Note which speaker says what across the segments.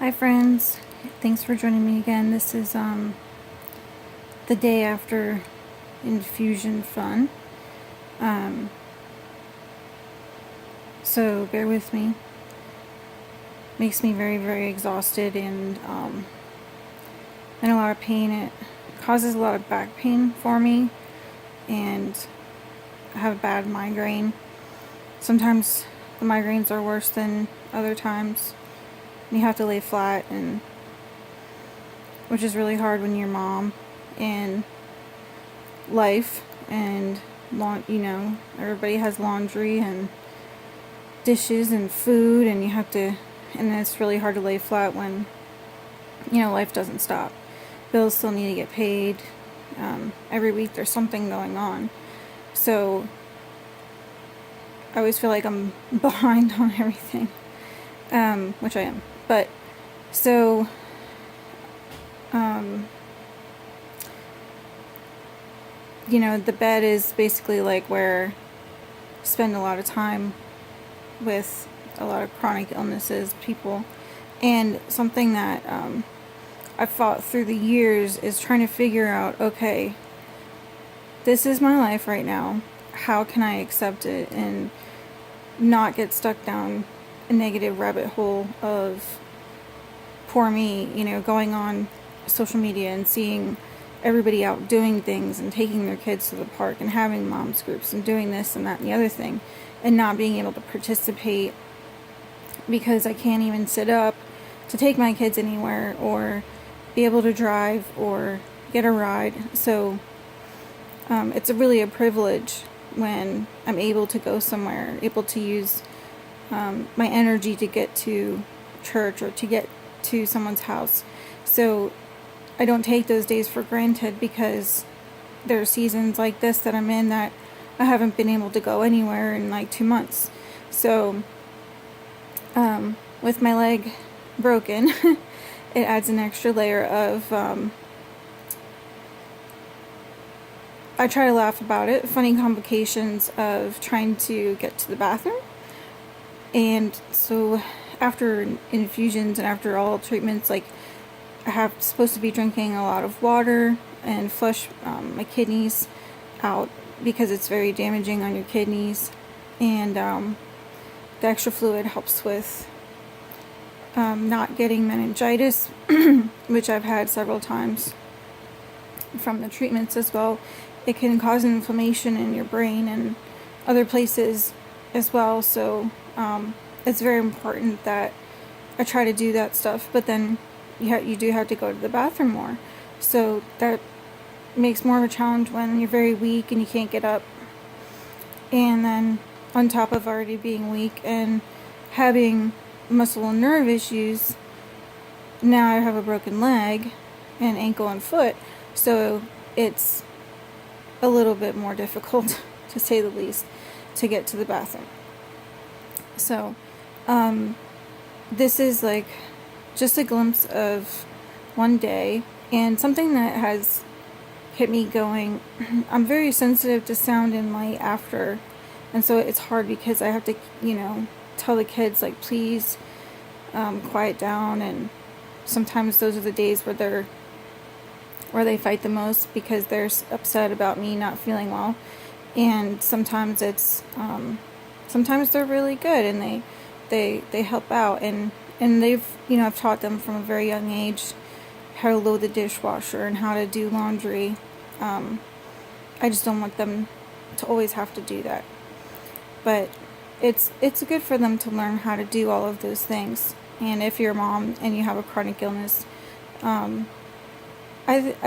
Speaker 1: Hi friends, thanks for joining me again. This is the day after infusion fun. Um, so bear with me. Makes me very, very exhausted and in a lot of pain. It causes a lot of back pain for me, and I have a bad migraine. Sometimes the migraines are worse than other times. You have to lay flat, and which is really hard when you're mom and life and everybody has laundry and dishes and food, and it's really hard to lay flat when life doesn't stop. Bills still need to get paid. Every week there's something going on, so I always feel like I'm behind on everything, which I am. But so the bed is basically like where I spend a lot of time with a lot of chronic illnesses people, and something that I've fought through the years is trying to figure out, okay, this is my life right now. How can I accept it and not get stuck down a negative rabbit hole of poor me, going on social media and seeing everybody out doing things and taking their kids to the park and having moms groups and doing this and that and the other thing, and not being able to participate because I can't even sit up to take my kids anywhere or be able to drive or get a ride. So it's really a privilege when I'm able to go somewhere, able to use my energy to get to church or to get to someone's house. So I don't take those days for granted, because there are seasons like this that I'm in that I haven't been able to go anywhere in like 2 months. So with my leg broken, it adds an extra layer of I try to laugh about it, funny complications of trying to get to the bathroom. And so after infusions and after all treatments, like, I have supposed to be drinking a lot of water and flush my kidneys out, because it's very damaging on your kidneys. And the extra fluid helps with not getting meningitis, which I've had several times from the treatments as well. It can cause an inflammation in your brain and other places as well. So it's very important that I try to do that stuff. But then you do have to go to the bathroom more. So that makes more of a challenge when you're very weak and you can't get up. And then on top of already being weak and having muscle and nerve issues, now I have a broken leg and ankle and foot. So it's a little bit more difficult, to say the least, to get to the bathroom. So this is like just a glimpse of one day, and something that has hit me going, I'm very sensitive to sound and light after, and so it's hard because I have to, tell the kids, like, please quiet down. And sometimes those are the days where they fight the most because they're upset about me not feeling well. And sometimes it's sometimes they're really good and they help out, and they've, I've taught them from a very young age how to load the dishwasher and how to do laundry. I just don't want them to always have to do that, but it's good for them to learn how to do all of those things. And if you're a mom and you have a chronic illness, I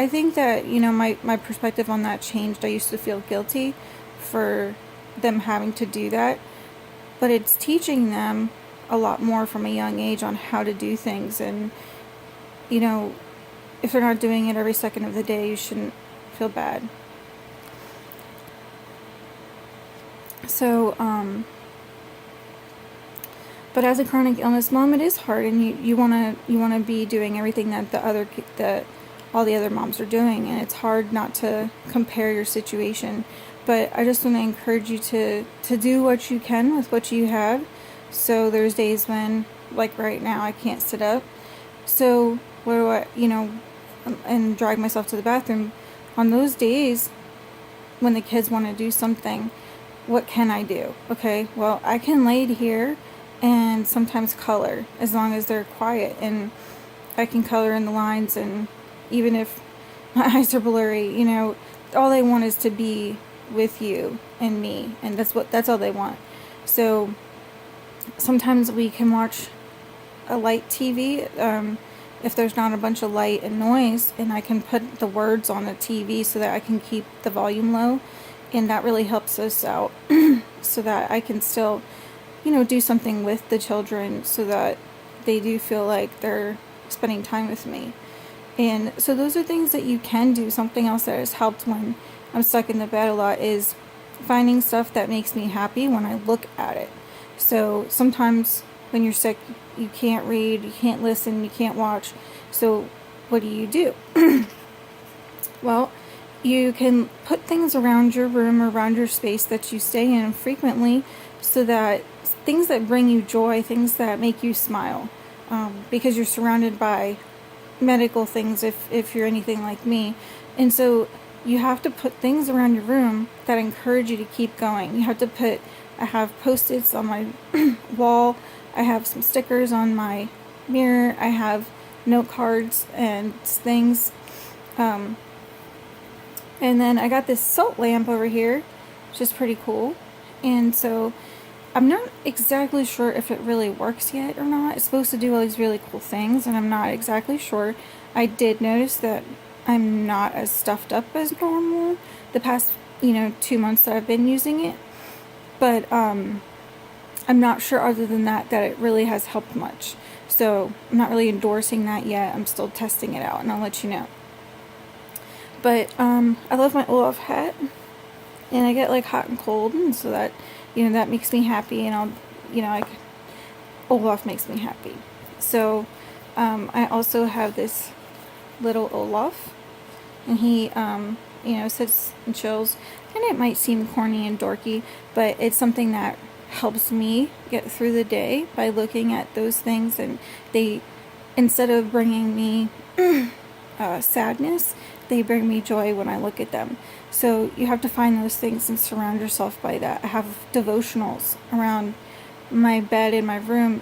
Speaker 1: think that, my perspective on that changed. I used to feel guilty for them having to do that, but it's teaching them a lot more from a young age on how to do things. And, if they're not doing it every second of the day, you shouldn't feel bad. So, but as a chronic illness mom, it is hard, and you wanna be doing everything that all the other moms are doing, and it's hard not to compare your situation. But I just want to encourage you to do what you can with what you have. So there's days when, like right now, I can't sit up, So what do I, and drag myself to the bathroom. On those days when the kids want to do something, what can I do? Okay, well, I can lay here and sometimes color as long as they're quiet, and I can color in the lines, and even if my eyes are blurry, all they want is to be with you and me, and that's all they want. So sometimes we can watch a light TV, if there's not a bunch of light and noise, and I can put the words on the TV so that I can keep the volume low, and that really helps us out so that I can still, do something with the children so that they do feel like they're spending time with me. And so those are things that you can do. Something else that has helped when I'm stuck in the bed a lot is finding stuff that makes me happy when I look at it. So sometimes when you're sick, you can't read, you can't listen, you can't watch. So what do? Well, you can put things around your room or around your space that you stay in frequently, so that things that bring you joy, things that make you smile, because you're surrounded by medical things if you're anything like me. And so you have to put things around your room that encourage you to keep going. I have Post-its on my wall, I have some stickers on my mirror, I have note cards and things. And then I got this salt lamp over here, which is pretty cool. And so I'm not exactly sure if it really works yet or not. It's supposed to do all these really cool things, and I'm not exactly sure. I did notice that I'm not as stuffed up as normal the past, 2 months that I've been using it. But I'm not sure other than that it really has helped much. So I'm not really endorsing that yet. I'm still testing it out, and I'll let you know. But I love my Olaf hat, and I get like hot and cold, and so that that makes me happy, and Olaf makes me happy. So I also have this little Olaf, and he sits and chills, and it might seem corny and dorky, but it's something that helps me get through the day by looking at those things, and they, instead of bringing me sadness, they bring me joy when I look at them. So you have to find those things and surround yourself by that. I have devotionals around my bed in my room,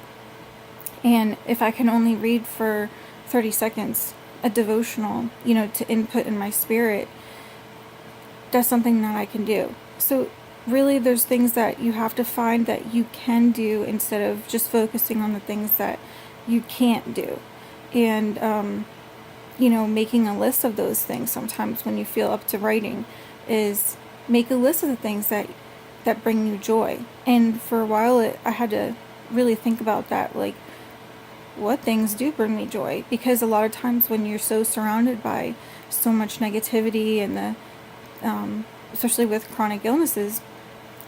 Speaker 1: and if I can only read for 30 seconds a devotional, to input in my spirit, that's something that I can do. So really, there's things that you have to find that you can do instead of just focusing on the things that you can't do. And making a list of those things sometimes when you feel up to writing is make a list of the things that bring you joy. And for a while I had to really think about that, like, what things do bring me joy? Because a lot of times when you're so surrounded by so much negativity and especially with chronic illnesses,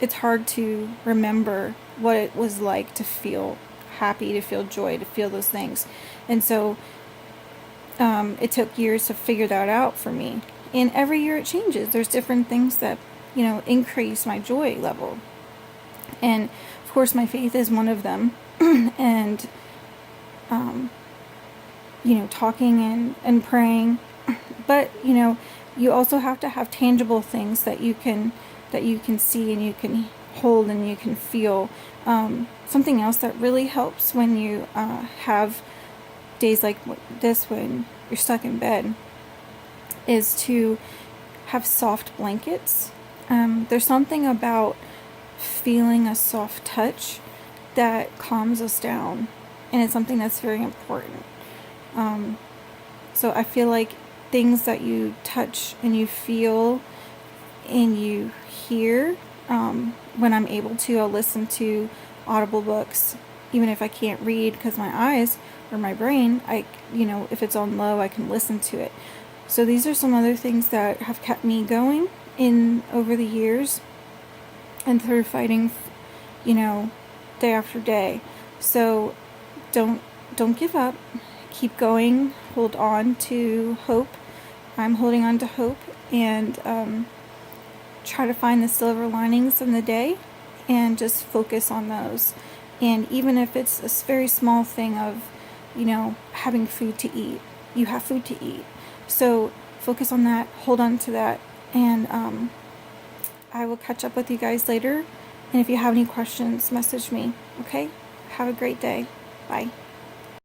Speaker 1: it's hard to remember what it was like to feel happy, to feel joy, to feel those things. And so it took years to figure that out for me. And every year it changes. There's different things that, increase my joy level. And of course my faith is one of them. And, talking and praying. But, you also have to have tangible things that you can see and you can hold and you can feel. Something else that really helps when you have days like this when you're stuck in bed is to have soft blankets. There's something about feeling a soft touch that calms us down, and it's something that's very important. So I feel like things that you touch and you feel and you hear, when I'm able to, I'll listen to Audible books, even if I can't read because my eyes or my brain, if it's on low, I can listen to it. So these are some other things that have kept me going over the years and through fighting, day after day. So don't give up. Keep going. Hold on to hope. I'm holding on to hope, and try to find the silver linings in the day and just focus on those. And even if it's a very small thing of having food to eat. You have food to eat. So focus on that, hold on to that, and I will catch up with you guys later. And if you have any questions, message me, okay? Have a great day. Bye.